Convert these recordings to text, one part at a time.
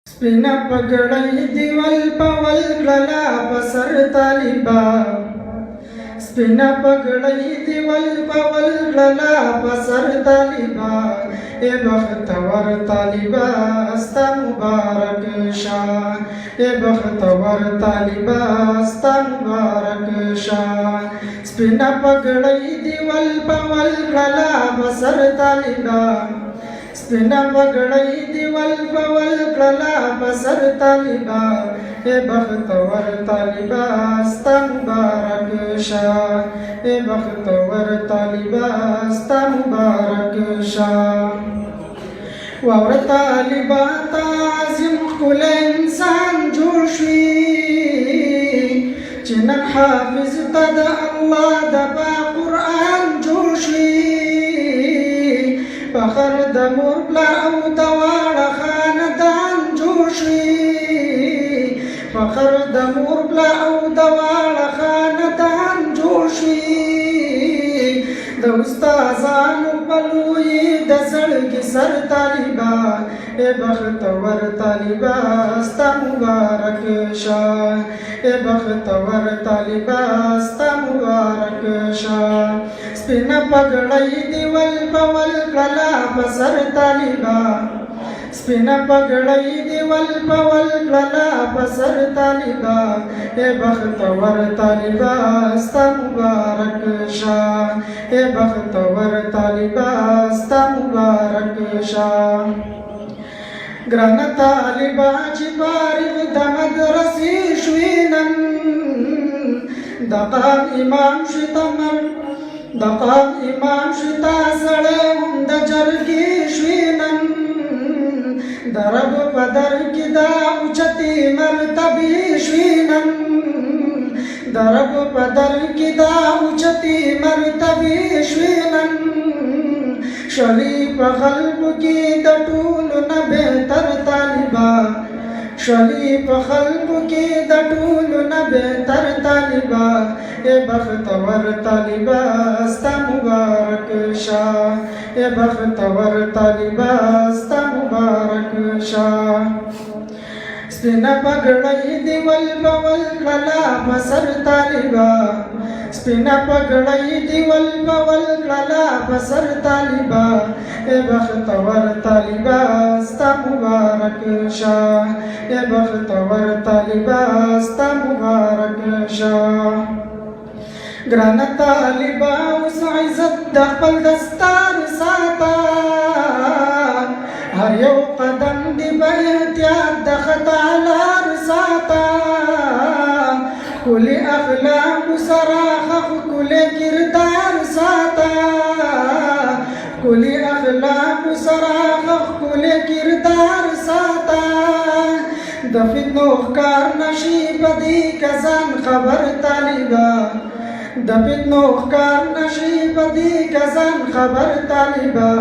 سپینا پګړی دیوال پول کلا پسر طالبا سپینا پګړی دیوال پول کلا پسر طالبا اے بختور طالبا استا مبارک شاه اے بختور طالبا استا مبارک شاه سپینا پګړی دیوال پول کلا پسر طالبا سپینا پګړی دیوال پول کلا پسر طالبا اے بختور طالبا استا مبارک شاه اے بختور طالبا استا مبارک شاه واور طالبا تعظیم کل انسان جوړ شي چې نن حافظ ته د الله د قرآن جوړ شي فخر د مور پلار او د واړه خاندان جوړ شي فخر د مور پلار او د واړه خاندان جوړ شي د استادانو په لوی د زړګي سر طالبا اے بختور طالبا استا مبارک شاه اے بختور طالبا استا مبارک شاه سپینا پګړی دیوال پول کلا پسر طالبا سپینا پګړی دیوال پول کلا پسر طالبا اے بختور طالبا استا مبارک شاه اے بختور طالبا استا مبارک شاه ګران طالبا چې فارغ د مدرسې شوې نن دغه امام شتمر دقام امام شتا سړی هم د جرګې شوې نن د رب په در کې دا اوچتې مرتبې شوې نن د رب په در کې دا اوچتې مرتبې شوې نن شلی په خلکو کې د ټولو نه بهتر طالبا شلی په خلکو کې د ټولو نه بهتر طالبا اے بختور طالبا استا مبارک شاه اے بختور طالبا استا مبارک شاه سپینا پګړی دیوال پول کلا پسر طالبا سپینا پګړی دیوال پول کلا پسر طالبا اے بختور طالبا استا مبارک شاه اے بختور طالبا استا مبارک شاه ګران طالبا اوس عزت د خپل دستار ساته هر یو قدم دی به احتیاط د خطا لار ساته کلی اخلاق سره خف کلی کردار ساته کلی اخلاق سره خف کلی کردار ساته د فتنو ښکار نشي په دې کسان خبر طالبا د فتنو ښکار نشي په دې کسان خبر طالبا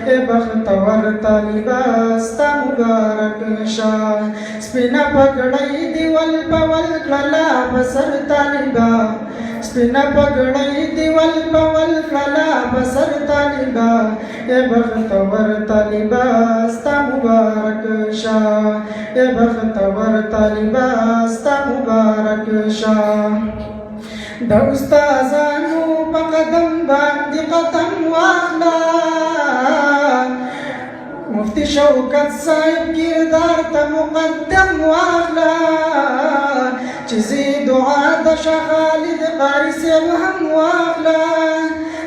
اے بختور طالبا استا مبارک شاه سپینا پګړی دیوال پول کلا پسر طالبا سپینا پګړی دیوال پول کلا پسر طالبا اے بختور طالبا استا مبارک شاه اے بختور طالبا استا مبارک شاه د استادانو په قدم باندې قدم واخلا مفتی شوکت صاحب کردار ته مقدم واخلا چې زی دعا د شاه خالد قاری صاحب هم واخلا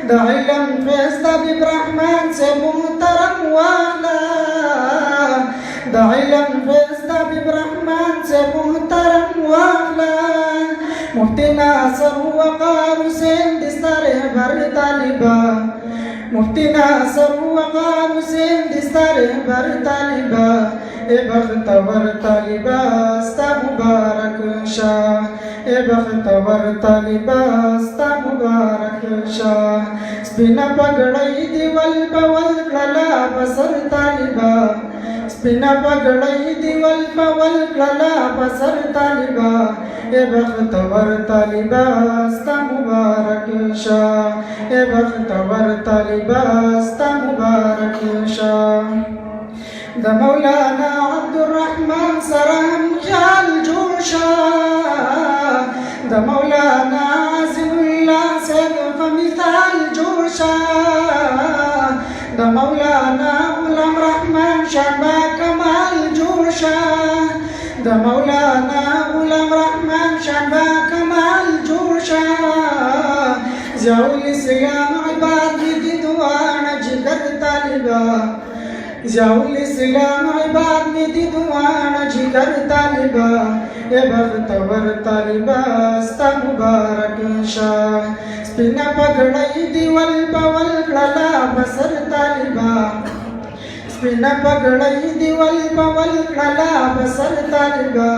د علم فیض طبیب رحمان صاحب محترم واخلا د علم فیض طبیب رحمان صاحب محترم واخلا مفتی ناصر وقار حسین دستار بر طالبا مفتی ناصر وقار حسین دستار بر طالبا اے بختور طالبا استا مبارک شاه اے بختور طالبا استا مبارک شاه سپینا پګړی دیوال پول کلا پسر طالبا سپینا پګړی دیوال پول کلا پسر طالبا اے بختور طالبا استا مبارک شاه اے بختور طالبا استا مبارک شاه د مولانا عبدالرحمن د مولانا غلام رحمان شابه کمال جوړ شه د مولانا غلام رحمان شابه کمال جوړ شه ضیاء الاسلام عباد دي دواړه جګر طالبا ضیاء الاسلام عباد دي دواړه جګر طالبا اے بختور طالبا ستا مبارک شه سپینه پګړۍ دی ول پول کړلا بسر طالبا سپینه پګړۍ دی ول پول کړلا بسر طالبا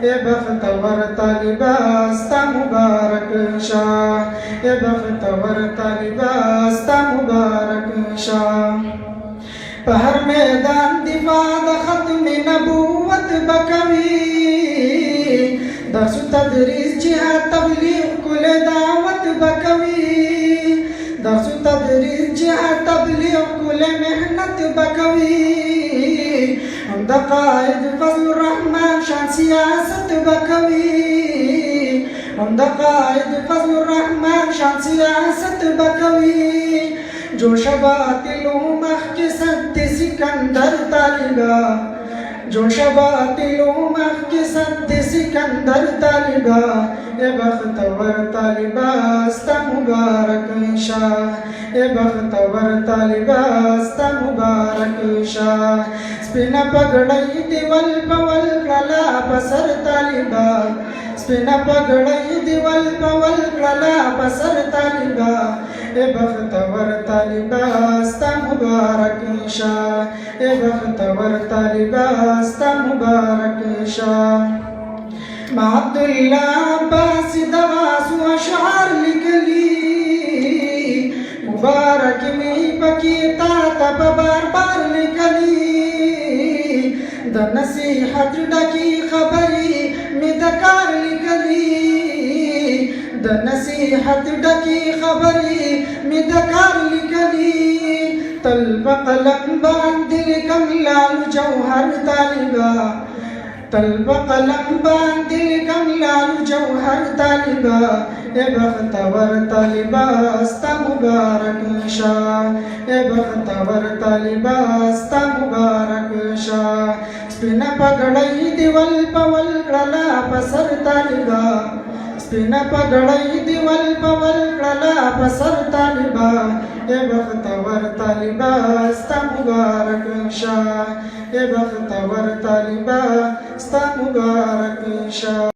اے بختور طالبا ستا مبارک شه اے بختور طالبا ستا مبارک شه په هر میدان دفاع د ختم نبوت بکوي درس تدریس جهاد تبلیغ کل دعوت بکوي درس تدریس جهاد تبلیغ کل محنت بکوي هم د قائد فضل الرحمن شان سیاست بکوي هم د قائد فضل الرحمن شان سیاست بکوي جوش باطلو مخی سد سکندر طالبا جوش باطلو مخی سد سکندر طالبا اے بختور طالبا ستا مبارک شه اے بختور طالبا ستا مبارک شه سپینه پګړۍ دی ول پول کړلا بسر طالبا سپینه پګړۍ دی ول پول کړلا بسر طالبا اے بختور طالبا ستا مبارک شه اے بختور طالبا ستا مبارک شه ما عبدالله عباس دواس و اشعار لکلی مبارک می پکی تا تب بار بار لکلی د نصیحت ډکی خبری می دکار لکلی د نصیحت ډکی خبری می دکار لکلی تل بقلم باندې لیکم لال جوهر طالبا تل بقلم باندې لیکم لال جوهر طالبا اے بختور طالبا ستا مبارک شه اے بختور طالبا ستا مبارک شه سپینه پګړۍ دی ول پول کړلا بسر طالبا سپینه پګړۍ دی ول پول کړلا بسر طالبا اے بختور طالبا ستا مبارک شه اے بختور طالبا ستا مبارک شه